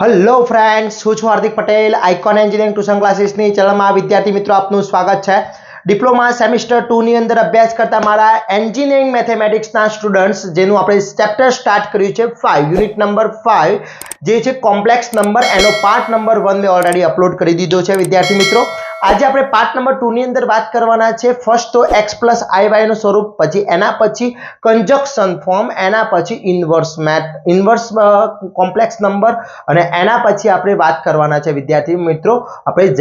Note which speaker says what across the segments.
Speaker 1: Hello friends, હું છું Hardik Patel. Icon engineering tuition ક્લાસીસની ચેનલમાં વિદ્યાર્થી મિત્રો આપનું સ્વાગત છે. ડિપ્લોમા સેમિસ્ટર 2 ની અંદર અભ્યાસ કરતા મારા એન્જિનિયરિંગ મેથેમેટિક્સના સ્ટુડન્ટ્સ, જેનું આપણે ચેપ્ટર સ્ટાર્ટ કર્યું છે 5 યુનિટ નંબર 5, જે છે કોમ્પ્લેક્સ નંબર, એનો પાર્ટ નંબર 1 મેં ઓલરેડી અપલોડ કરી દીધો છે વિદ્યાર્થી મિત્રો. આજે આપણે પાર્ટ નંબર 2 ની અંદર વાત કરવાના છે. ફર્સ્ટ તો x + iy નું સ્વરૂપ, પછી એના પછી કન્જક્શન ફોર્મ, એના પછી ઇન્વર્સ કોમ્પ્લેક્સ નંબર, અને એના પછી આપણે વાત કરવાના છે વિદ્યાર્થી મિત્રો આપણે z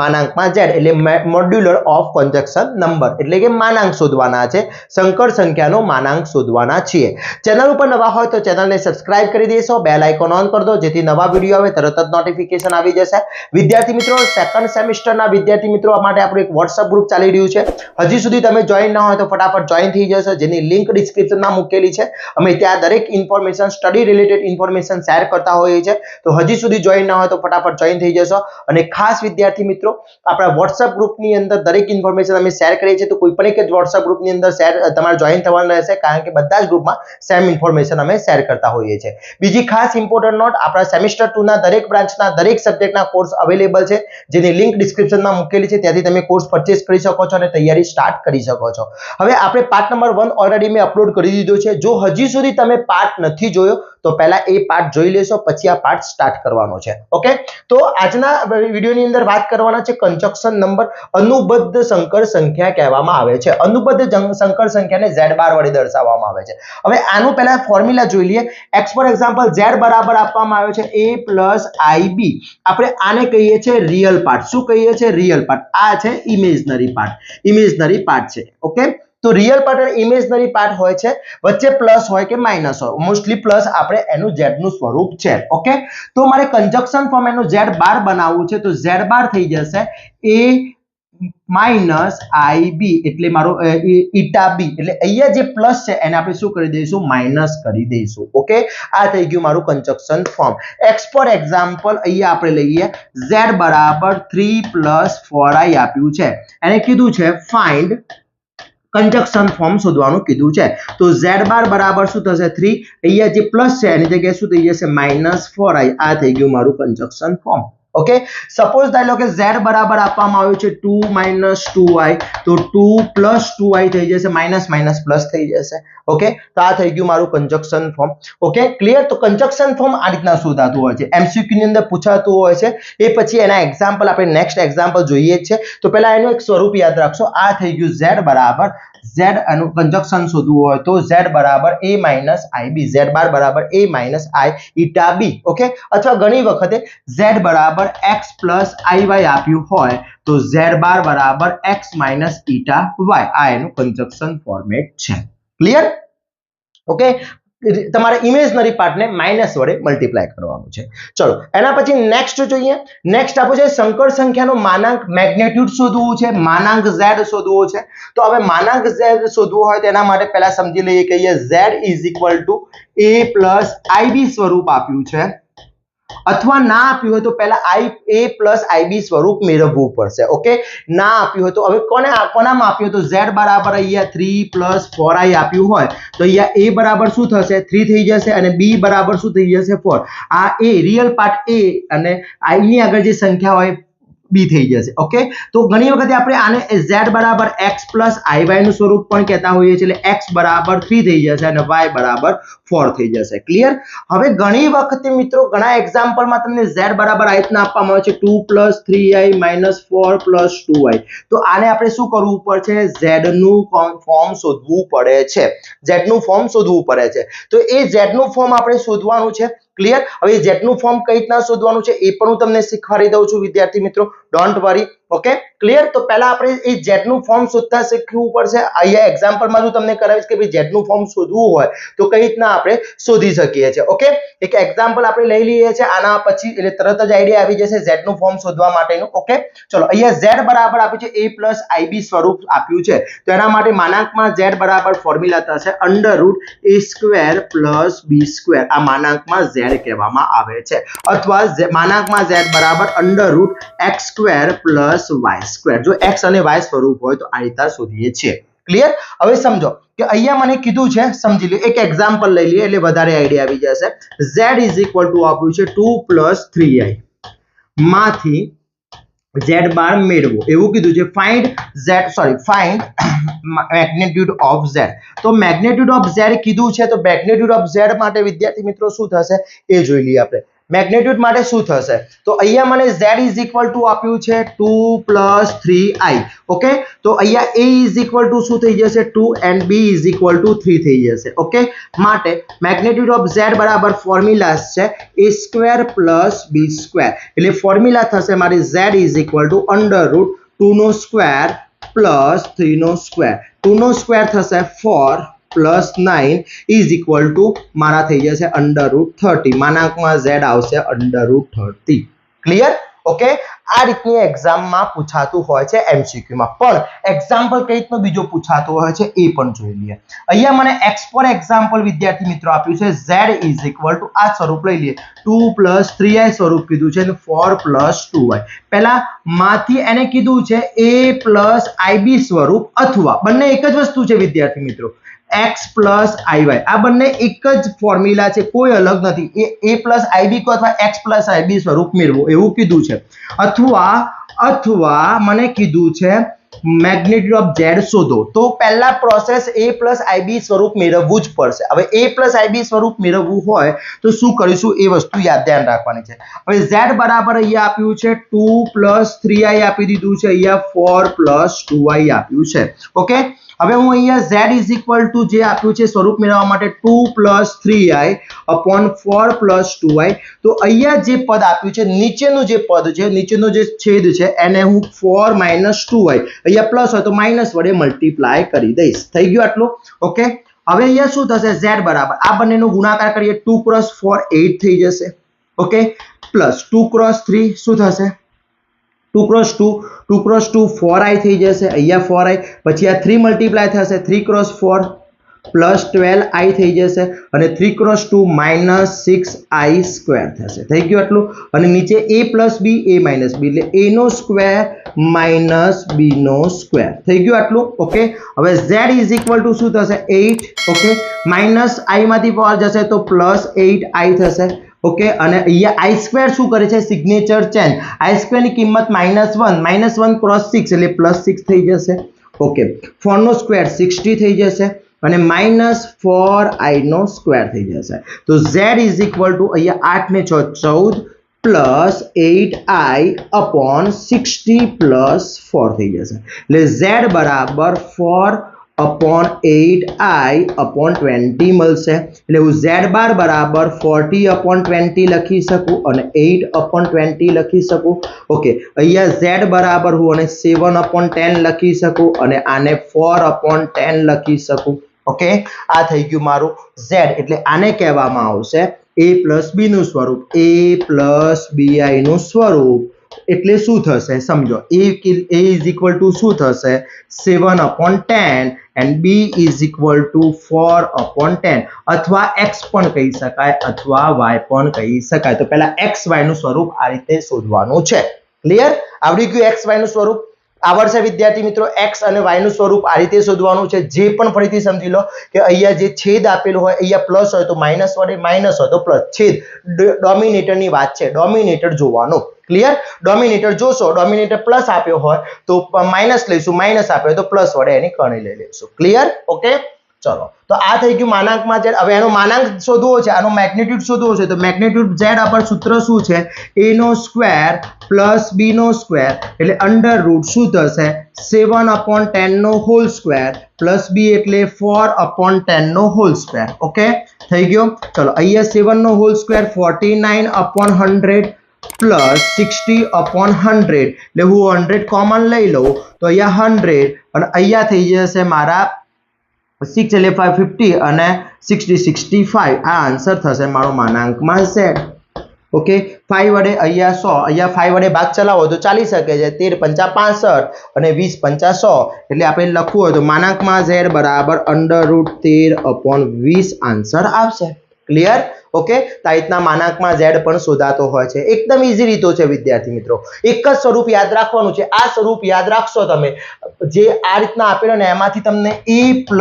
Speaker 1: માનાંકમાં z એટલે મોડ્યુલર ઓફ કન્જક્શન નંબર, એટલે કે માનાંક શોધવાના છે. સંકર સંખ્યાનો માનાંક શોધવાના છીએ. ચેનલ ઉપર નવા હોય તો ચેનલને સબસ્ક્રાઇબ કરી દેશો, બેલ આઇકોન ઓન કરી દો, જેથી નવા વિડીયો આવે તરત જ નોટિફિકેશન આવી જશે. વિદ્યાર્થી મિત્રો, સેકન્ડ સેમિસ્ટરના વિદ્યાર્થી મિત્રો માટે આપણું એક WhatsApp ગ્રુપ ચાલી રહ્યું છે. હજી સુધી તમે જોઈન ના હોય તો ફટાફટ જોઈન થઈ જશો, જેની લિંક ડિસ્ક્રિપ્શનમાં મૂકેલી છે. અમે ત્યાં દરેક information, study related information share કરતા હોઈએ છીએ. તો હજી સુધી જોઈન ના હોય તો ફટાફટ જોઈન થઈ જશો. અને ખાસ વિદ્યાર્થી મિત્રો, આપણા WhatsApp ગ્રુપની અંદર દરેક ઇન્ફોર્મેશન અમે શેર કરીએ છીએ, તો કોઈ પણ એક જ WhatsApp ગ્રુપની અંદર તમારે જોઈન થવાનું રહેશે, કારણ કે બધા જ ગ્રુપમાં સેમ ઇન્ફોર્મેશન અમે શેર કરતા હોઈએ છીએ. બીજી ખાસ ઇમ્પોર્ટન્ટ નોટ, આપણા સેમિસ્ટર 2 ના દરેક બ્રાન્ચના દરેક સબ્જેક્ટના કોર્સ અવેલેબલ છે, જેની લિંક ડિસ્ક્રિપ્શનમાં મૂકેલી છે. ત્યાંથી તમે કોર્સ પરચેસ કરી શકો છો અને તૈયારી સ્ટાર્ટ કરી શકો છો. હવે આપણે પાર્ટ નંબર 1 ઓલરેડી મેં અપલોડ કરી દીધો છે. જો હજી સુધી તમે પાર્ટ નથી જોયો તો પહેલા એ પાર્ટ જોઈ લેશો, પછી આ પાર્ટ સ્ટાર્ટ કરવાનો છે. ઓકે, તો આજના વિડીયોની અંદર વાત કરવાના છે કન્જક્શન નંબર. અનુબદ્ધ સંકર સંખ્યા કહેવામાં આવે છે. અનુબદ્ધ સંકર સંખ્યાને z બાર વડે દર્શાવવામાં આવે છે. હવે આનું પહેલા ફોર્મ્યુલા જોઈ લઈએ. x ફોર એક્ઝામ્પલ z બરાબર આપવામાં આવ્યો છે a + ib. આપણે આને કહીએ છીએ રિયલ પાર્ટ. શું કહીએ છીએ? Real part. આ છે ઇમેજનરી પાર્ટ. ઇમેજનરી પાર્ટ છે. ઓકે, તો રિયલ પાર્ટ અને ઇમેજનરી પાર્ટ હોય છે, વચ્ચે પ્લસ હોય કે માઇનસ હોય. મોસ્ટલી પ્લસ આપણે એનું z નું સ્વરૂપ છે. ઓકે, તો મારે કન્જક્શન ફોર્મ એનું z બાર બનાવવું છે, તો z બાર થઈ જશે a - ib, એટલે મારો ઈટા b, એટલે અહીંયા જે પ્લસ છે એને આપણે શું કરી દઈશું? માઇનસ કરી દઈશું. ઓકે, આ થઈ ગયું મારું conjunction form. x for example અહીંયા આપણે લઈએ, z બરાબર 3 + 4i આપ્યું છે. એને કીધું છે ફાઇન્ડ કન્જક્શન ફોર્મ શોધવાનું કીધું છે. તો z બાર બરાબર શું થશે? 3. અહીંયા જે પ્લસ છે એની જગ્યાએ શું થઈ જશે? -4i. આ થઈ ગયું મારું કન્જક્શન ફોર્મ. ઓકે, સપોઝ ધારી લો કે z બરાબર આપવામાં આવ્યું છે 2 - 2i, તો 2 + 2i થઈ જશે, માઇનસ માઇનસ પ્લસ થઈ જશે. ઓકે, તો આ થઈ ગયું મારું કન્જક્શન ફોર્મ. Okay, clear? તો કન્જક્શન ફોર્મ આ રીતના શોધાતું હોય છે, MCQ ની અંદર પૂછાતું હોય છે. એ પછી એના એક્ઝામ્પલ આપણે નેક્સ્ટ એક્ઝામ્પલ જોઈએ જ છે. તો પહેલા એનું એક સ્વરૂપ યાદ રાખશો. આ થઈ ગયું z બરાબર, z એનું કન્જક્શન શોધવું હોય તો z બરાબર a - ib, z બાર બરાબર a - i eta b. Okay, અથવા ઘણી વખતે z બરાબર x + iy આપ્યું હોય તો z બાર બરાબર x - ઈટા y. આ એનું કન્જક્શન ફોર્મેટ છે. ક્લિયર? ઓકે, તમારે ઇમેજનરી પાર્ટને માઇનસ વડે મલ્ટીપ્લાય કરવાનું છે. ચલો, એના પછી નેક્સ્ટ જોઈએ. નેક્સ્ટ આપણું છે સંકર સંખ્યાનો માનાંક મેગ્નિટ્યુડ શોધવું છે, માનાંક z શોધવો છે. તો હવે માનાંક z શોધવો હોય તો એના માટે પહેલા સમજી લઈએ કે અહીંયા z = a + ib સ્વરૂપ આપ્યું છે, અથવા ના આપ્યું હોય તો પહેલા a + ib સ્વરૂપ મેળવવું પડશે. ઓકે, ના આપ્યું હોય તો હવે કોનામાં આપ્યું હોય તો z બરાબર અહીંયા 3 + 4i આપ્યું હોય તો અહીંયા a બરાબર શું થશે? 3 થઈ જશે, અને b બરાબર શું થઈ જશે? 4. આ a રિયલ પાર્ટ a, અને i ની આગળ જે સંખ્યા હોય b થઈ જશે. ઓકે, તો ઘણી વખતે આપણે આને z બરાબર x + iy નું સ્વરૂપ પણ કહેતા હોઈએ છીએ, એટલે x બરાબર 3 થઈ જશે અને y બરાબર 4 થઈ જશે. ક્લિયર? હવે ઘણી વખતે મિત્રો ઘણા એક્ઝામ્પલમાં તમને z બરાબર આ રીતના આપવામાં આવે છે 2 + 3i - 4 + 2i. તો આને આપણે શું કરવું પડશે? z નું ફોર્મ શોધવું પડે છે. z નું ફોર્મ શોધવું પડે છે. તો એ z નું ફોર્મ આપણે શોધવાનું છે. ક્લિયર? હવે z નું ફોર્મ કઈ રીતના શોધવાનું છે એ પણ હું તમને શીખવાડી દઉં છું વિદ્યાર્થી મિત્રો, ડોન્ટ વરી. Okay, clear? તો પહેલા આપણે એ z નું ફોર્મ શોધતા શીખવું પડશે. અહીંયા એક્ઝામ્પલમાં હું તમને કરાવીશ કે ભાઈ z નું ફોર્મ શોધવું હોય તો કઈ રીતના આપણે શોધી શકીએ છીએ. ઓકે, એક એક્ઝામ્પલ આપણે લઈ લઈએ છીએ, આના પછી એટલે તરત જ આઈડિયા આવી જશે z નું ફોર્મ શોધવા માટેનું. ઓકે, ચલો, અહીંયા z બરાબર આપ્યું છે a + ib સ્વરૂપ આપ્યું છે, તો એના માટે માનાંકમાં z બરાબર ફોર્મ્યુલા થશે √a² + b². આ માનાંકમાં z કહેવામાં આવે છે, અથવા માનાંકમાં z બરાબર √x² + y². જો x અને y સ્વરૂપ હોય તો આ રીતે શોધીએ છીએ. ક્લિયર? હવે સમજો કે અહીંયા મને કીધું છે, સમજી લો એક એક્ઝામ્પલ લઈ લઈએ એટલે વધારે આઈડિયા આવી જશે. z આપ્યું છે 2 + 3i માંથી z બાર મેળવો એવું કીધું છે. Find magnitude of z. તો મેગ્નિટ્યુડ ઓફ z કીધું છે, તો મેગ્નિટ્યુડ ઓફ z માટે વિદ્યાર્થી મિત્રો શું થશે એ જોઈ લઈએ આપણે. મેગ્નિટ્યુડ માટે શું થશે? તો અહીંયા મને z આપ્યું છે 2 + 3i. ઓકે, તો અહીંયા a શું થઈ જશે 2 and b 3 થઈ જશે. ઓકે, માટે મેગ્નિટ્યુડ ઓફ z બરાબર ફોર્મ્યુલા છે a² + b². એટલે ફોર્મ્યુલા થશે મારી z √2² + 3² 2² થશે 4 + 9 મારા થઈ જશે √30. માનાંકમાં z આવશે √30. ક્લિયર? ઓકે, આ રીતની એક્ઝામમાં પૂછાતું હોય છે MCQ માં. પણ એક્ઝામ્પલ કઈ રીતનો બીજો પૂછાતો હોય છે એ પણ જોઈ લઈએ. અહીંયા મને x ફોર એક્ઝામ્પલ વિદ્યાર્થી મિત્રો આપ્યું છે z આ સ્વરૂપ લઈ લઈએ 2 + 3i સ્વરૂપ કીધું છે અને 4 + 2i. પહેલા માંથી એને કીધું છે a + ib સ્વરૂપ, અથવા બંને એક જ વસ્તુ છે વિદ્યાર્થી મિત્રો, x + iy. આ બંને એક જ ફોર્મ્યુલા છે, કોઈ અલગ નથી. a + ib અથવા x + ib સ્વરૂપ મેળવો એવું કીધું છે. અથવા મને કીધું છે મેગ્નિટ્યુડ ઓફ z શોધો. તો પહેલા પ્રોસેસ a + ib સ્વરૂપ મેળવવું જ પડશે. હવે a + ib સ્વરૂપ મેળવવું હોય તો શું કરીશું એ વસ્તુ ધ્યાન રાખવાની છે. હવે z બરાબર અહીંયા આપ્યું છે 2 + 3i આપી દીધું છે, અહીંયા 4 + 2i આપ્યું છે. ઓકે, હવે હું અહીંયા z જે આપ્યું છે સ્વરૂપ મેળવવા માટે 2 + 3i / 4 + 2i. તો અહીંયા જે પદ આપ્યું છે, નીચેનું જે પદ છે, નીચેનો જે છેદ છે એને હું 4 - 2i, અહીંયા પ્લસ હોય તો માઇનસ વડે મલ્ટીપ્લાય કરી દઈશ. થઈ ગયું આટલું? ઓકે, હવે અહીંયા શું થશે z બરાબર આ બંનેનો ગુણાકાર કરીએ 2 × 4 8 થઈ જશે. ઓકે, પ્લસ 2 × 3 શું થશે 2 × 2 4i થઈ જશે, અહીંયા 4i. પછી આ 3 મલ્ટીપ્લાય થશે 3 × 4 + 12i થઈ જશે અને 3 × 2 -6i² થશે. થઈ ગયું આટલું? અને નીચે a + b a - b એટલે a² - b². થઈ ગયું આટલું? ઓકે, હવે z શું થશે 8. ઓકે, માઇનસ i માંથી પાવર જશે તો +8i થશે. ઓકે, અને અહીંયા i² શું કરે છે સિગ્નેચર ચેન્જ. i² ની કિંમત -1 -1 × 6 એટલે +6 થઈ જશે. ઓકે, 4² 60 થઈ જશે અને -4i² થઈ જશે. તો z અહીંયા 8 ને 6 14 +8i / 60 + 4 થઈ જશે. એટલે z બરાબર 4/8i / 20 મળશે. એટલે હું z બાર બરાબર 40/20 લખી શકું અને 8/20 લખી શકું. ઓકે, અહીંયા z બરાબર હું અને 7/10 લખી શકું અને આને 4/10 લખી શકું. ઓકે, આ થઈ ગયું મારું z. એટલે આને કહેવામાં આવશે a + b નું સ્વરૂપ, a + bi નું સ્વરૂપ. એટલે શું થશે સમજો, a શું થશે 7/10 and b = 4/10, અથવા x પણ કહી શકાય અથવા y પણ કહી શકાય. તો પહેલા x y નું સ્વરૂપ આ રીતે શોધવાનું છે. ક્લિયર? આવડી ગયું x y નું સ્વરૂપ? આવડશે વિદ્યાર્થી મિત્રો? x અને y નું સ્વરૂપ આ રીતે શોધવાનું છે. જે પણ ફરીથી સમજી લો કે અહીંયા જે છેદ આપેલો હોય, અહીંયા પ્લસ હોય તો માઇનસ વડે, માઇનસ હોય તો પ્લસ. છેદ ડોમિનેટરની વાત છે, ડોમિનેટર જોવાનું. ક્લિયર? ડોમિનેટર જોશો, ડોમિનેટર પ્લસ આપ્યો હોય તો માઇનસ લઈશું, માઇનસ આપ્યો તો પ્લસ વડે એની કરણી લઈ લઈશું. ક્લિયર? ઓકે, ચલો. તો આ થઈ ગયું માનાંકમાં z. હવે એનો માનાંક શોધવો છે, આનો મેગ્નિટ્યુડ શોધવો છે. તો મેગ્નિટ્યુડ z પર સૂત્ર શું છે a² + b² એટલે √ શું થશે 7/10² + b એટલે 4/10². ઓકે, થઈ ગયો? ચલો, અહીંયા 7² 49/100 + 60/100 એટલે હું 100 કોમન લઈ લઉં તો અહીંયા 100 અને અહીંયા થઈ જશે મારા 6 એટલે 550 અને 60 65. આ આન્સર થશે મારો માનાંકમાં z. ઓકે, 5 વડે અહીંયા 100, અહીંયા 5 વડે ભાગ ચલાવો તો ચાલી શકે છે. 13 × 5 = 65 અને 20 × 5 = 100. એટલે આપણે લખવું હોય તો માનાંકમાં z બરાબર √13/20 આન્સર આવશે. ક્લિયર? ઓકે, તો આ રીતના માનાંકમાં z પણ શોધાતો હોય છે. એકદમ ઈઝી રીતો છે વિદ્યાર્થી મિત્રો. એક જ સ્વરૂપ યાદ રાખવાનું છે. આ સ્વરૂપ યાદ રાખશો તમે, જે આ રીતના આપેલો ને એમાંથી તમને a +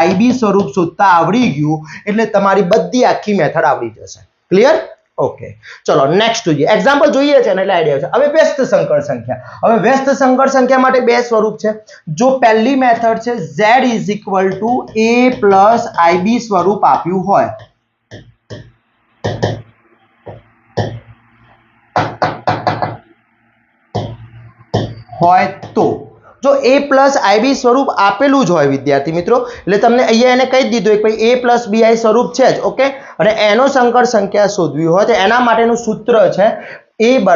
Speaker 1: ib સ્વરૂપ શોધતા આવડી ગયું એટલે તમારી બધી આખી મેથડ આવડી જશે. ક્લિયર? ઓકે, ચલો નેક્સ્ટ જોઈએ. એક્ઝામ્પલ જોઈએ છે ને એટલે આઈડિયા છે. હવે વ્યસ્ત સંકર સંખ્યા. હવે વ્યસ્ત સંકર સંખ્યા માટે બે સ્વરૂપ છે. જો પહેલી મેથડ છે z = a + ib સ્વરૂપ આપ્યું હોય, તો જો a + ib સ્વરૂપ આપેલું જ હોય વિદ્યાર્થી મિત્રો, એટલે તમને અહીંયા એને કહી દીધું કે ભાઈ a + bi સ્વરૂપ છે જ. ઓકે, અને એનો સંકર સંખ્યા શોધવી હોય તો એના માટેનું સૂત્ર છે a =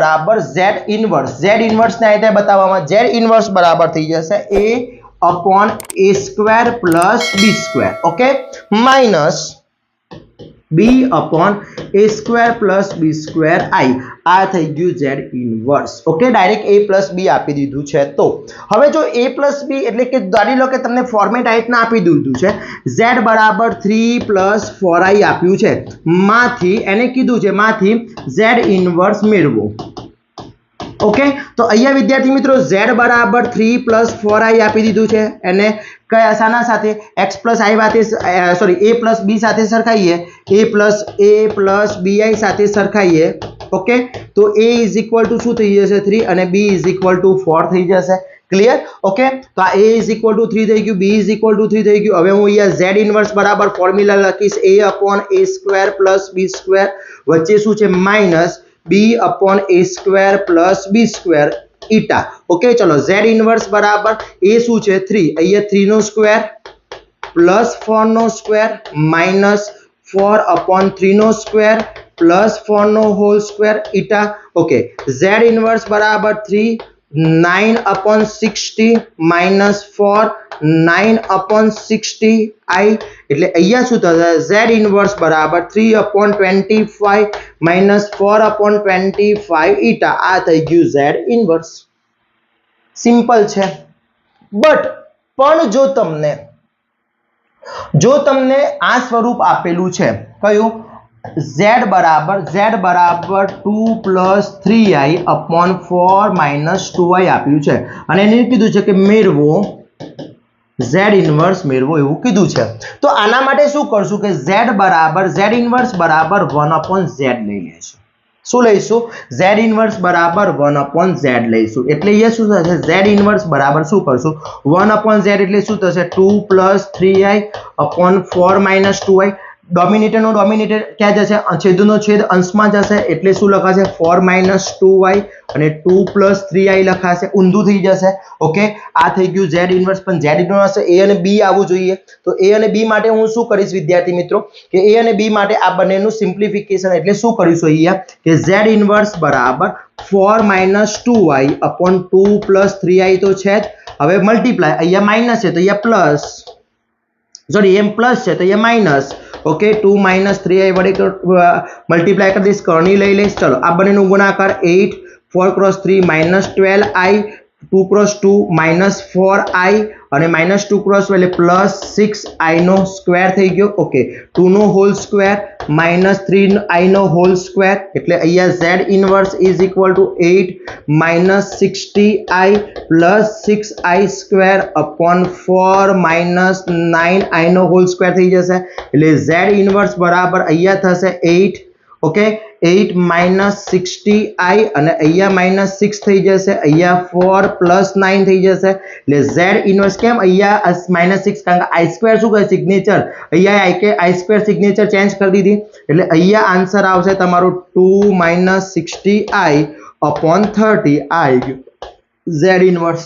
Speaker 1: z inverse. z inverse ને આ રીતે બતાવવામાં, z ઇન્વર્સ બરાબર થઈ જશે a/a² + b². Okay, minus b/a² + b²i. આ થઈ ગયું z inverse. Okay, direct a + b આપી દીધું છે. તો હવે જો a + b એટલે કે ધારી લો કે તમને ફોર્મેટ આ રીતના આપી દીધું છે, z = 3 + 4i આપ્યું છે, માંથી એને કીધું છે માંથી z ઇન્વર્સ મેળવો. ઓકે, તો અહીંયા વિદ્યાર્થી મિત્રો z = 3 + 4i આપી દીધું છે. એને કયા શાના સાથે x + i સાથે સોરી a + b સાથે સરખાઈએ, a + bi સાથે સરખાઈએ. ઓકે, તો a = શું થઈ જશે 3 અને b = 4 થઈ જશે. ક્લિયર? ઓકે, તો આ a = 3 થઈ ગયું, b = 3 થઈ ગયું. હવે હું અહીંયા z ઇન્વર્સ બરાબર ફોર્મ્યુલા લખીશ a/a² + b², વચ્ચે શું છે માઈનસ b/a² + b² ઈટા. ઓકે, ચલો z ઇન્વર્સ બરાબર a શું છે 3, અહીંયા 3 નો સ્ક્વેર + 4 નો સ્ક્વેર માઈનસ 4/3 નો સ્ક્વેર + 4 નો હોલ સ્ક્વેર ઈટા. ઓકે, z ઇન્વર્સ બરાબર 3 9/60 માઈનસ 4 9/60 i. એટલે અહીંયા શું થશે z ઇન્વર્સ બરાબર 3/25 માઈનસ 4/25 ઈટા. આ થઈ ગયું z ઇન્વર્સ. સિમ્પલ છે. બટ પણ જો તમને આ સ્વરૂપ આપેલું છે, કયું z = 2 + 3i/4 - 2i આપ્યું છે અને એને કીધું છે કે મેળવો z ઇન્વર્સ મેળવો એવું કીધું છે. તો આના માટે શું કરશું કે z ઇન્વર્સ બરાબર 1/z લઈ લઈશું. શું લઈશું? z ઇન્વર્સ બરાબર 1/z લઈશું. એટલે અહીંયા શું થશે z ઇન્વર્સ બરાબર શું કરશું 1/z એટલે શું થશે 2 + 3i/4 - 2i. ડોમિનેટર નો ડોમિનેટર ક્યાં જશે? છેદનો છેદ અંશમાં જશે, એટલે શું લખાશે 4 - 2i અને 2 + 3i લખાશે, ઊંધું થઈ જશે. ઓકે, આ થઈ ગયું z ઇન્વર્સ. પણ z ઇન્વર્સ a અને b આવવું જોઈએ. તો a અને b માટે હું શું કરીશ વિદ્યાર્થી મિત્રો કે a અને b માટે આ બંનેનું સિમ્પ્લિફિકેશન એટલે શું કરીશું અહીંયા કે z ઇન્વર્સ બરાબર 4 - 2i/2 + 3i તો છે જ. હવે મલ્ટીપ્લાય, અહીંયા માઈનસ છે તો અહીંયા પ્લસ, સોરી એમ પ્લસ છે તો અહીંયા માઈનસ. ઓકે, 2 - 3i વડે મલ્ટીપ્લાય કરી દઈશ, કરણી લઈ લઈશ. ચલો આ બંનેનું ગુણાકાર 8 4 × 3 -12i 2 × 2 -4i અને -2 × એટલે +6i નો સ્ક્વેર થઈ ગયો. ઓકે, 2 નો હોલ સ્ક્વેર -3i નો હોલ સ્ક્વેર. એટલે અહીંયા z inverse = 8 - 60i + 6i² / 9i નો હોલ સ્ક્વેર થઈ જશે. એટલે z ઇન્વર્સ બરાબર અહીંયા થશે 8. ઓકે, 8 - 60i અને અહીંયા -6 થઈ જશે, અહીંયા 4 + 9 થઈ જશે. એટલે z ઇન્વર્સ કેમ અહીંયા -6 કારણ કે i² શું કહે સિગ્નેચર, અહીંયા i² સિગ્નેચર ચેન્જ કરી દીધી. એટલે અહીંયા આન્સર આવશે તમારો 2 - 60i/30 આ z ઇન્વર્સ.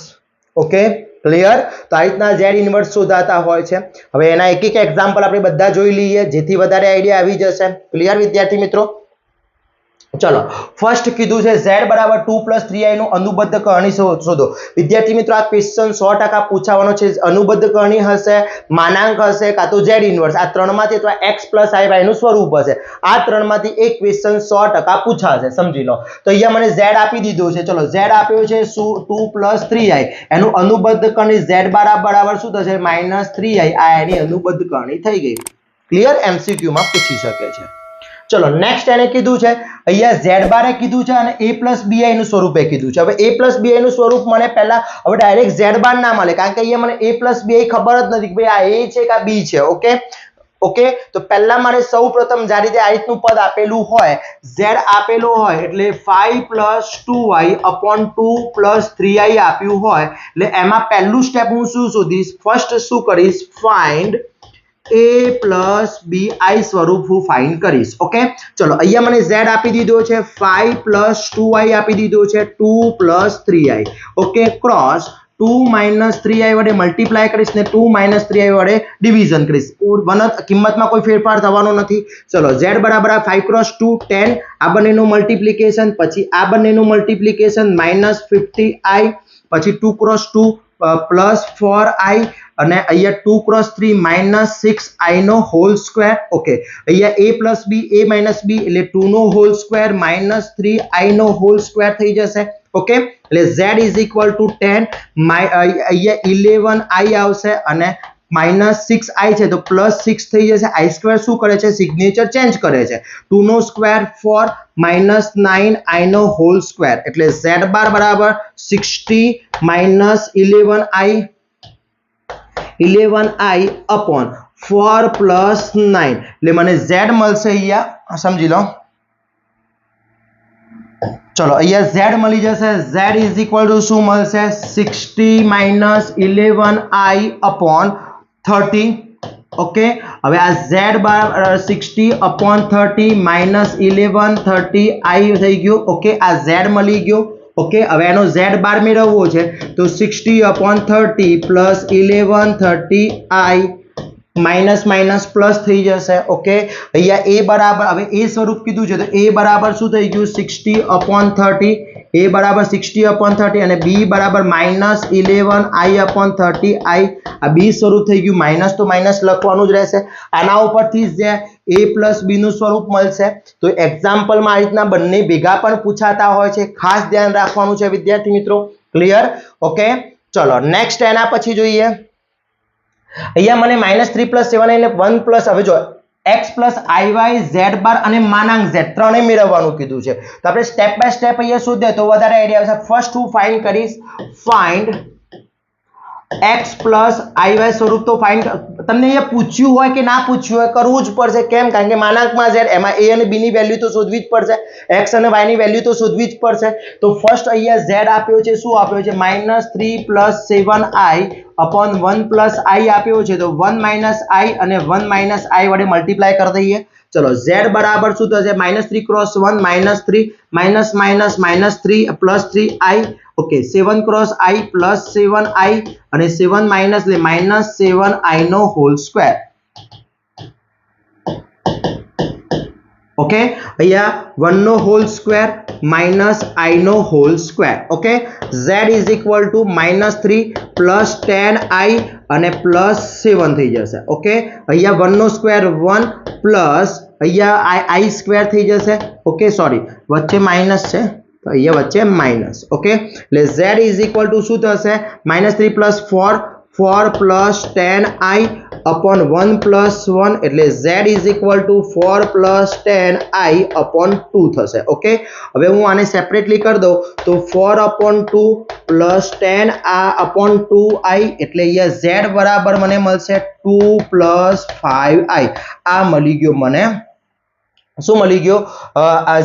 Speaker 1: Okay, clear? તો આ રીતના z ઇન્વર્સ શોધાતા હોય છે. હવે એના એક એક એક્ઝામ્પલ આપણે બધા જોઈ લઈએ જેથી વધારે આઈડિયા આવી જશે. ક્લિયર વિદ્યાર્થી મિત્રો? ચલો ફર્સ્ટ કીધું છે z = 2 + 3i નું અનુબદ્ધ કરણી શોધો. વિદ્યાર્થી મિત્રો આ ક્વેશ્ચન 100% પૂછાવાનો છે. અનુબદ્ધ કરણી હશે, માનાંક હશે કાં તો z ઇન્વર્સ, આ ત્રણમાંથી અથવા x + i નું સ્વરૂપ હશે. આ ત્રણમાંથી એક ક્વેશ્ચન 100% પૂછાશે, સમજી લો. તો અહીંયા મને z આપી દીધો છે. ચલો z આપ્યો છે શું 2 + 3i, એનું અનુબદ્ધ કરણી z બરાબર શું થશે -3i. આ એની અનુબદ્ધ કરણી થઈ ગઈ. ક્લિયર? MCQ માં પૂછી શકે છે. ચલો નેક્સ્ટ એને કીધું છે અહીંયા z બારે કીધું છે અને a plus bi નું સ્વરૂપે કીધું છે. હવે a plus bi નું સ્વરૂપ મને પહેલા હવે ડાયરેક્ટ z બાર ના મળે કારણ કે અહીંયા મને a plus bi ખબર જ નથી કે ભાઈ આ a છે કે આ b છે. ઓકે તો પહેલા મારે સૌપ્રથમ જ્યારે રીતે આ રીતનું પદ આપેલું હોય z આપેલું હોય એટલે 5 plus 2y upon 2 plus 3i આપ્યું હોય એટલે એમાં પહેલું સ્ટેપ હું શું શોધીશ ફર્સ્ટ શું કરીશ find a plus bi સ્વરૂપ હું ફાઇન્ડ કરીશ. ઓકે ચલો અહીંયા મને z આપી દીધો છે 5 plus 2y આપી દીધો છે 2 plus 3i. Okay cross 2 minus 3i વડે મલ્ટીપ્લાય કરીશ ને 2 minus 3i વડે ડિવિઝન કરીશ. કિંમતમાં કોઈ ફેરફાર થવાનો નથી. ચલો z બરાબર 5 cross 2 10 આ બંનેનું મલ્ટીપ્લિકેશન પછી આ બંનેનું મલ્ટીપ્લિકેશન minus 50i પછી 2 cross 2 plus 4i અને અહીંયા 2 cross 3 minus 6i નો હોલ સ્ક્વેર. ઓકે અહીંયા a plus b a minus b એટલે 2 નો હોલ સ્ક્વેર minus 3i નો હોલ સ્ક્વેર થઈ જશે. ઓકે એટલે z is equal to 10 અહીંયા 11i આવશે અને minus 6i છે તો plus 6 થઈ જશે. i સ્ક્વેર શું કરે છે સિગ્નેચર ચેન્જ કરે છે 2 નો સ્ક્વેર 4 minus 9i નો હોલ સ્ક્વેર એટલે z બાર બરાબર 60 minus 11i upon 4 plus 9 એટલે મને z મળશે અહીંયા સમજી લો. ચલો અહીંયા z મળી જશે z is equal to શું મળશે 60 minus 11i upon 30. ઓકે હવે આ z બાર 60 upon 30 minus 11 30i થઈ ગયું. ઓકે આ z મળી ગયો. ઓકે હવે એનો z બાર મેળવવો છે તો 60 upon 30 plus 11 30i minus minus plus થઈ જશે. ઓકે અહીંયા a બરાબર હવે a સ્વરૂપ કીધું છે તો a બરાબર શું થઈ ગયું 60 upon 30 a બરાબર 60 upon 30 અને b બરાબર minus 11i upon 30i આ b સ્વરૂપ થઈ ગયું. માઇનસ તો માઇનસ લખવાનું જ રહેશે. આના ઉપરથી જે a plus b નું સ્વરૂપ મળશે તો એક્ઝામ્પલમાં આ રીતના બંને ભેગા પણ પૂછાતા હોય છે ખાસ ધ્યાન રાખવાનું છે વિદ્યાર્થી મિત્રો. ક્લિયર. ઓકે ચલો નેક્સ્ટ એના પછી જોઈએ અહીંયા મને -3 plus 7 એટલે 1 plus હવે જો x plus iy z બાર અને માનાંક z ત્રણેય મેળવવાનું કીધું છે તો આપણે સ્ટેપ બાય સ્ટેપ અહીંયા શોધીએ તો વધારે આઈડિયા આવશે. ફર્સ્ટ હું ફાઇન્ડ કરીશ find x plus iy સ્વરૂપ તો ફાઇન્ડ તમને અહીંયા પૂછ્યું હોય કે ના પૂછ્યું હોય કરવું જ પડશે. કેમ કારણ કે માનાંકમાં z એમાં a અને b ની વેલ્યુ તો શોધવી જ પડશે x અને y ની વેલ્યુ તો શોધવી જ પડશે. તો ફર્સ્ટ અહીંયા z આપ્યો છે શું આપ્યો છે -3 plus 7i upon 1 plus i આપ્યો છે તો 1 minus i અને 1 minus i વડે મલ્ટીપ્લાય કરી દઈએ. ચલો z બરાબર શું થશે -3 cross 1 -3 minus minus -3 plus 3i. Okay 7 cross i plus 7i અને 7 minus એટલે -7i નો હોલ સ્ક્વેર. ઓકે અહીંયા 1 નો હોલ સ્ક્વેર minus i નો whole square. Okay z is equal to -3 plus 10i અને plus 7 થઈ જશે. ઓકે અહીંયા 1 નો સ્ક્વેર 1 plus અહીંયા i સ્ક્વેર થઈ જશે. ઓકે સોરી વચ્ચે માઇનસ છે તો અહીંયા વચ્ચે માઇનસ. ઓકે એટલે z is equal to શું થશે -3 plus 4 plus 10i upon 1 plus 1 એટલે z is equal to 4 plus 10i upon 2 થશે. ઓકે હવે હું આને સેપરેટલી કરી દઉં તો 4 upon 2 plus 10 upon 2i એટલે અહીંયા z બરાબર મને મળશે 2 plus 5i. આ મળી ગયો મને શું મળી ગયો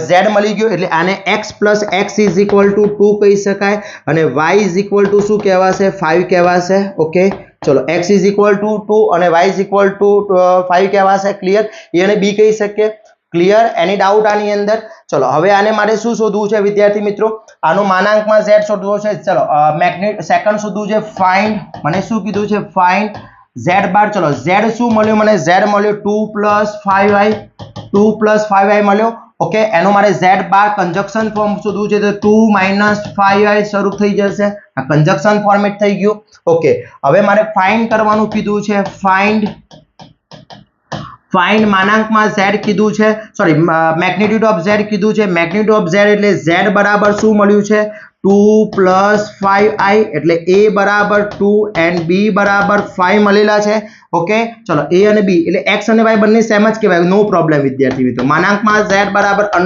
Speaker 1: z મળી ગયો એટલે આને x plus x is equal to 2 કહી શકાય અને y is equal to શું કહેવાશે 5 કહેવાશે. ઓકે ચલો x is equal to 2 અને y is equal to 5 કહેવાશે. ક્લિયર. એ અને b કહી શકીએ. ક્લિયર. એની ડાઉટ આની અંદર. ચલો હવે આને મારે શું શોધવું છે વિદ્યાર્થી મિત્રો આનો માનાંકમાં z શોધવો છે. ચલો સેકન્ડ શોધવું છે find મને શું કીધું છે find z બાર. ચલો z શું મળ્યું મને z મળ્યો 2 plus 5i 2 plus 5i મળ્યો. ઓકે એનો મારે z બાર કન્જક્શન ફોર્મ શોધવું છે તો 2 minus 5i સ્વરૂપ થઈ જશે. આ કન્જક્શન ફોર્મેટ થઈ ગયું. ઓકે હવે મારે ફાઇન્ડ કરવાનું કીધું છે ફાઇન્ડ માનાંકમાં z કીધું છે સોરી મેગ્નિટ્યુડ ઓફ z કીધું છે. મેગ્નિટ્યુડ ઓફ z એટલે z બરાબર શું મળ્યું છે 2 plus 5i એટલે a બરાબર 2 and b બરાબર 5 મળેલા છે. ઓકે ચલો a અને b એટલે x અને y બંને સેમ જ કહેવાય, નો પ્રોબ્લેમ વિદ્યાર્થી મિત્રો. માનાંકમાં z બરાબર √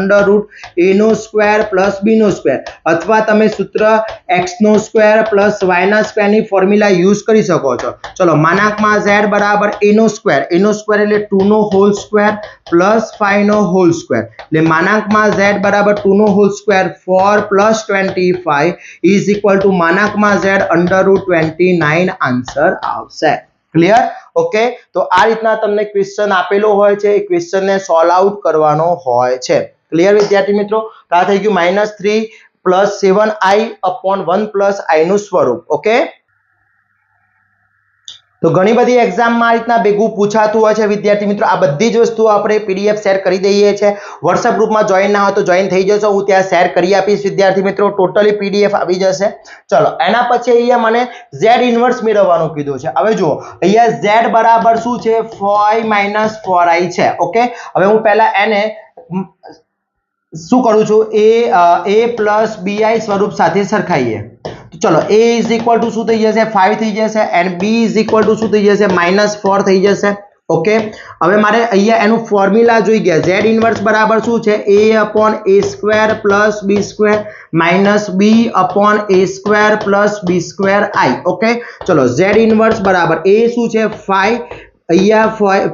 Speaker 1: a નો સ્ક્વેર પ્લસ b નો સ્ક્વેર, અથવા તમે સૂત્ર x નો સ્ક્વેર પ્લસ y ના સ્ક્વેર ની ફોર્મ્યુલા યુઝ કરી શકો છો. ચલો માનાંકમાં z બરાબર a નો સ્ક્વેર એટલે 2 નો હોલ સ્ક્વેર પ્લસ 5 નો હોલ સ્ક્વેર, એટલે માનાંકમાં z બરાબર 2 નો whole square 4 plus 25 is equal to માનાંકમાં z √29 આન્સર આવશે. ક્લિયર? ઓકે, તો આ રીતના તમને ક્વેશ્ચન આપેલો હોય છે, એ ક્વેશ્ચન ને સોલ્વ આઉટ કરવાનો હોય છે. ક્લિયર વિદ્યાર્થી મિત્રો? તો આ થઈ ગયું -3 + 7i/1 + i નું સ્વરૂપ. ઓકે, તો ઘણી બધી એક્ઝામમાં આ રીતના ભેગું પૂછાતું હોય છે વિદ્યાર્થી મિત્રો. આ બધી જ વસ્તુઓ આપણે પીડીએફ શેર કરી દઈએ છીએ. વોટ્સએપ ગ્રુપમાં જોઈન ના હોય તો જોઈન થઈ જશો, હું ત્યાં શેર કરી આપીશ વિદ્યાર્થી મિત્રો. ટોટલી પીડીએફ આવી જશે. ચલો એના પછી અહીંયા મને z ઇન્વર્સ મેળવવાનું કીધું છે. હવે જુઓ અહીંયા z બરાબર શું છે? 5 - 4i છે. ઓકે, હવે હું પહેલા એને શું કરું છું? a + bi સ્વરૂપ સાથે સરખાઈએ. ચલો a ઇઝ ઇક્વલ ટુ શું થઈ જશે? 5 થઈ જશે, and b is equal to શું થઈ જશે? -4 થઈ જશે. ઓકે, હવે મારે અહીંયા એનું ફોર્મ્યુલા જોઈ ગયા. z ઇન્વર્સ બરાબર શું છે? a/a² + b² - b/a² + b²i. Okay, ચલો z ઇન્વર્સ બરાબર a શું છે? 5, અહીંયા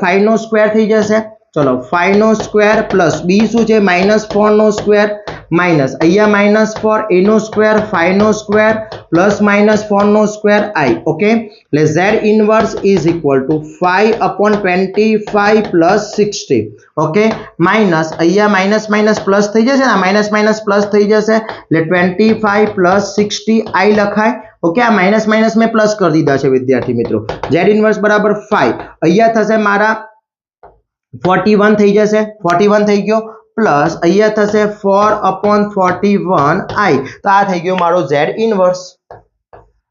Speaker 1: 5 નો સ્ક્વેર થઈ જશે. ચલો 5 નો સ્ક્વેર પ્લસ b શું છે? -4 નો સ્ક્વેર માઇનસ અહીંયા -4 a નો સ્ક્વેર 5 નો સ્ક્વેર પ્લસ -4 નો સ્ક્વેર i. ઓકે, એટલે z inverse is equal to 5/25 + 60. Okay, minus અહીંયા માઇનસ માઇનસ પ્લસ થઈ જશે ને, માઇનસ પ્લસ થઈ જશે એટલે 25 + 60 i લખાય. ઓકે, આ માઇનસ માઇનસ મેં પ્લસ કરી દીધા છે વિદ્યાર્થી મિત્રો. z ઇન્વર્સ બરાબર 5 અહીંયા થશે મારા 41 થઈ જશે, 41 થઈ ગયો, પ્લસ અહીંયા થશે 4/41i. તો આ થઈ ગયો મારો z ઇન્વર્સ.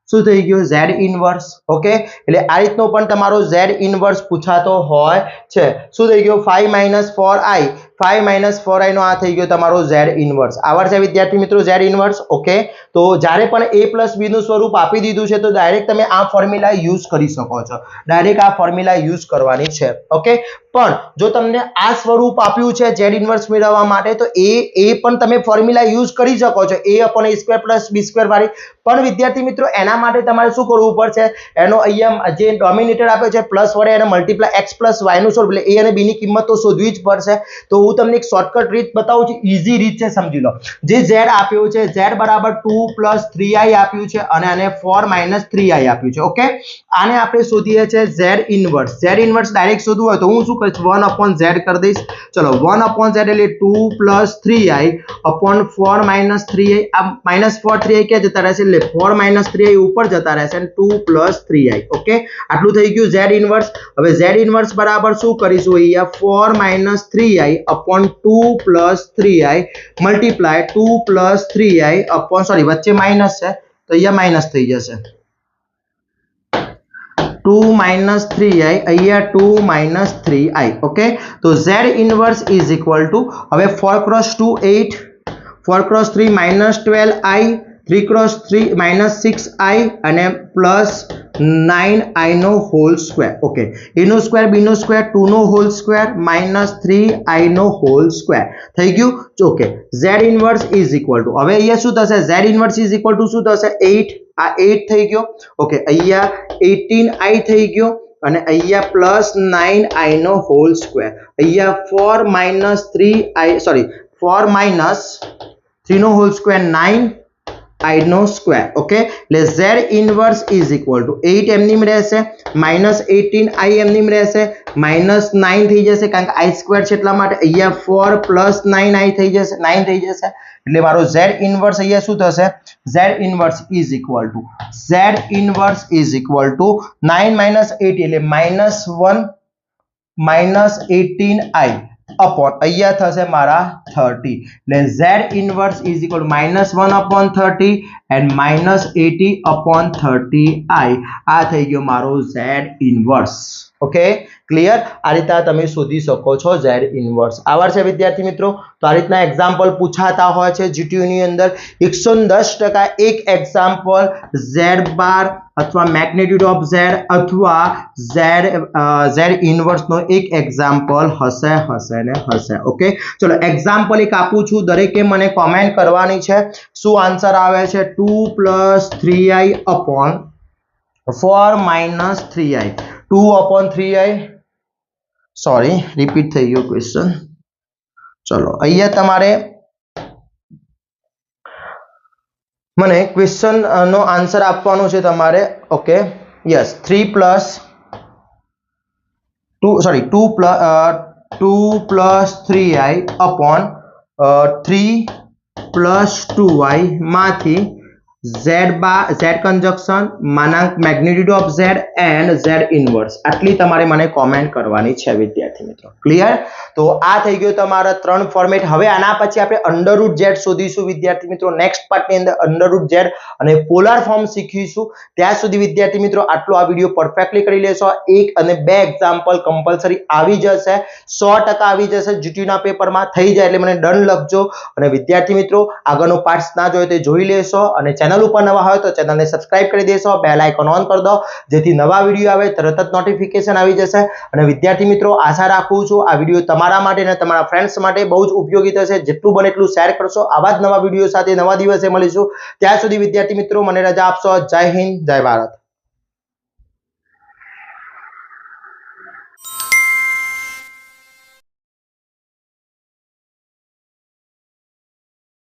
Speaker 1: શું થઈ ગયું? z inverse. ઓકે, એટલે આ રીતનો પણ તમારો z ઇન્વર્સ પૂછાતો હોય છે. શું થઈ ગયો? 5 - 4i, 5 - 4i નો આ થઈ ગયો તમારો z ઇન્વર્સ. આવડશે વિદ્યાર્થી મિત્રો z ઇન્વર્સ? ઓકે, તો જ્યારે પણ a + b નું સ્વરૂપ આપી દીધું છે તો ડાયરેક્ટ તમે આ ફોર્મ્યુલા યુઝ કરી શકો છો. ડાયરેક્ટ આ ફોર્મ્યુલા યુઝ કરવાની છે. ઓકે, પણ જો તમને આ સ્વરૂપ આપ્યું છે z ઇન્વર્સ મેળવવા માટે તો એ પણ તમે ફોર્મ્યુલા યુઝ કરી શકો છો, a/a² + b² વાળી. પણ વિદ્યાર્થી મિત્રો એના માટે તમારે શું કરવું પડશે? એનો અહીંયા જે ડોમિનેટર આપ્યો છે પ્લસ વડે એને મલ્ટીપ્લાય x + y નું સ્વરૂપ એટલે a અને b ની કિંમત તો શોધવી જ પડશે. તો હું તમને એક શોર્ટકટ રીત બતાવું છું, ઈઝી રીત છે, સમજી લો. જે z આપ્યો છે z બરાબર 2 + 3i આપ્યું છે અને આને 4 - 3i આપ્યું છે. ઓકે, આને આપણે શોધીએ છીએ z inverse. z inverse direct શોધવું હોય તો હું શું કરીશ? 1/z કરી દઈશ. ચલો 1/z એટલે 2 + 3i/4 - 3i. આ -4 3i ક્યાં જતા રહેશે? એટલે 4 - 3i ઉપર જતા રહેશે અને 2 + 3i. ઓકે, આટલું થઈ ગયું z ઇન્વર્સ. હવે z ઇન્વર્સ બરાબર શું કરીશું? અહીંયા 4 - 3i/2 + 3i મલ્ટીપ્લાય 2 + 3i વચ્ચે માઇનસ છે તો અહીંયા માઇનસ થઈ જશે. 2 - 3i અહીંયા 2 - 3i. ઓકે, તો z inverse is equal to હવે 4 × 2 8, 4 × 3 -12i, 3 × 3 -6i અને પ્લસ 9i નો હોલ સ્ક્વેર. ઓકે, a નો સ્ક્વેર, b નો સ્ક્વેર, 2 નો હોલ સ્ક્વેર -3i નો હોલ સ્ક્વેર થઈ ગયું. Okay, z inverse is equal to હવે અહીંયા શું થશે? z inverse is equal to શું થશે? 8. આ 8 થઈ ગયો. ઓકે, અહીંયા 18i થઈ ગયો અને અહીંયા પ્લસ 9i નો હોલ સ્ક્વેર. અહીંયા 4 - 3 નો હોલ સ્ક્વેર 9i નો સ્ક્વેર. ઓકે, એટલે z inverse is equal two 8 એમની રહેશે, -18i એમની રહેશે, -9 થઈ જશે કારણ કે i સ્ક્વેર છે એટલા માટે. અહીંયા 4 + 9i થઈ જશે, 9 થઈ જશે. એટલે મારો z ઇન્વર્સ અહીંયા શું થશે? z inverse is equal two 9 - 80 એટલે -1 -18i अपॉन અહીંયા થશે મારા 30 એટલે z inverse is equal two -1/30 and -80/30i. આ થઈ ગયો મારો z ઇન્વર્સ. ઓકે ક્લિયર આ રીતે તમે શોધી શકો છો z ઇન્વર્સ આવડશે વિદ્યાર્થી મિત્રો તો આ રીતના એક્ઝામ્પલ પૂછાતા હોય છે GTU ની અંદર 110% એક એક્ઝામ્પલ z બાર અથવા મેગ્નિટ્યુડ ઓફ z અથવા z ઇન્વર્સ નો એક એક્ઝામ્પલ હશે ને હશે ઓકે ચલો એક્ઝામ્પલ એક આપું છું દરેકે મને કોમેન્ટ કરવાની છે શું આન્સર આવે છે 2 + 3i upon 4 - 3i 2/3i sorry repeat થઈ ગયો ક્વેશ્ચન ચલો અહીંયા તમારે મને ક્વેશ્ચન નો આન્સર આપવાનો છે તમારે okay yes 2 + 3i upon 3 + 2i માંથી z કંજક્શન માનાંક magnitude of z and z inverse આટલી તમારે મને કોમેન્ટ કરવાની છે વિદ્યાર્થી મિત્રો ક્લિયર તો આ થઈ ગયો તમારા ત્રણ ફોર્મેટ હવે આના પછી આપણે અંડરરૂટ z શોધીશું વિદ્યાર્થી મિત્રો નેક્સ્ટ પાર્ટની અંદર અંડરરૂટ z અને પોલાર ફોર્મ શીખીશું ત્યાં સુધી વિદ્યાર્થી મિત્રો આટલો આ વિડિયો પરફેક્ટલી કરી લેશો એક અને બે એક્ઝામ્પલ કમ્પલસરી આવી જશે 100% આવી જશે GTU ના પેપરમાં થઈ જાય એટલે મને ડન લખજો અને વિદ્યાર્થી મિત્રો આગળનો પાર્ટ્સ ના જોયો તે જોઈ લેશો અને ચેનલ ઉપર નવા હોય તો ચેનલને સબસ્ક્રાઇબ કરી દેશો બેલ આઇકોન ઓન કરી દો જેથી નવા વિડિયો આવે તરત જ નોટિફિકેશન આવી જશે અને વિદ્યાર્થી મિત્રો આશા રાખું છું આ વિડિયો તમારા માટે અને તમારા ફ્રેન્ડ્સ માટે બહુ જ ઉપયોગી થશે જેટલું બને એટલું શેર કરશો આવા જ નવા વિડિયો સાથે નવા દિવસે મળીશું ત્યાં સુધી વિદ્યાર્થી મિત્રો મને રજા આપશો જય હિન્દ જય ભારત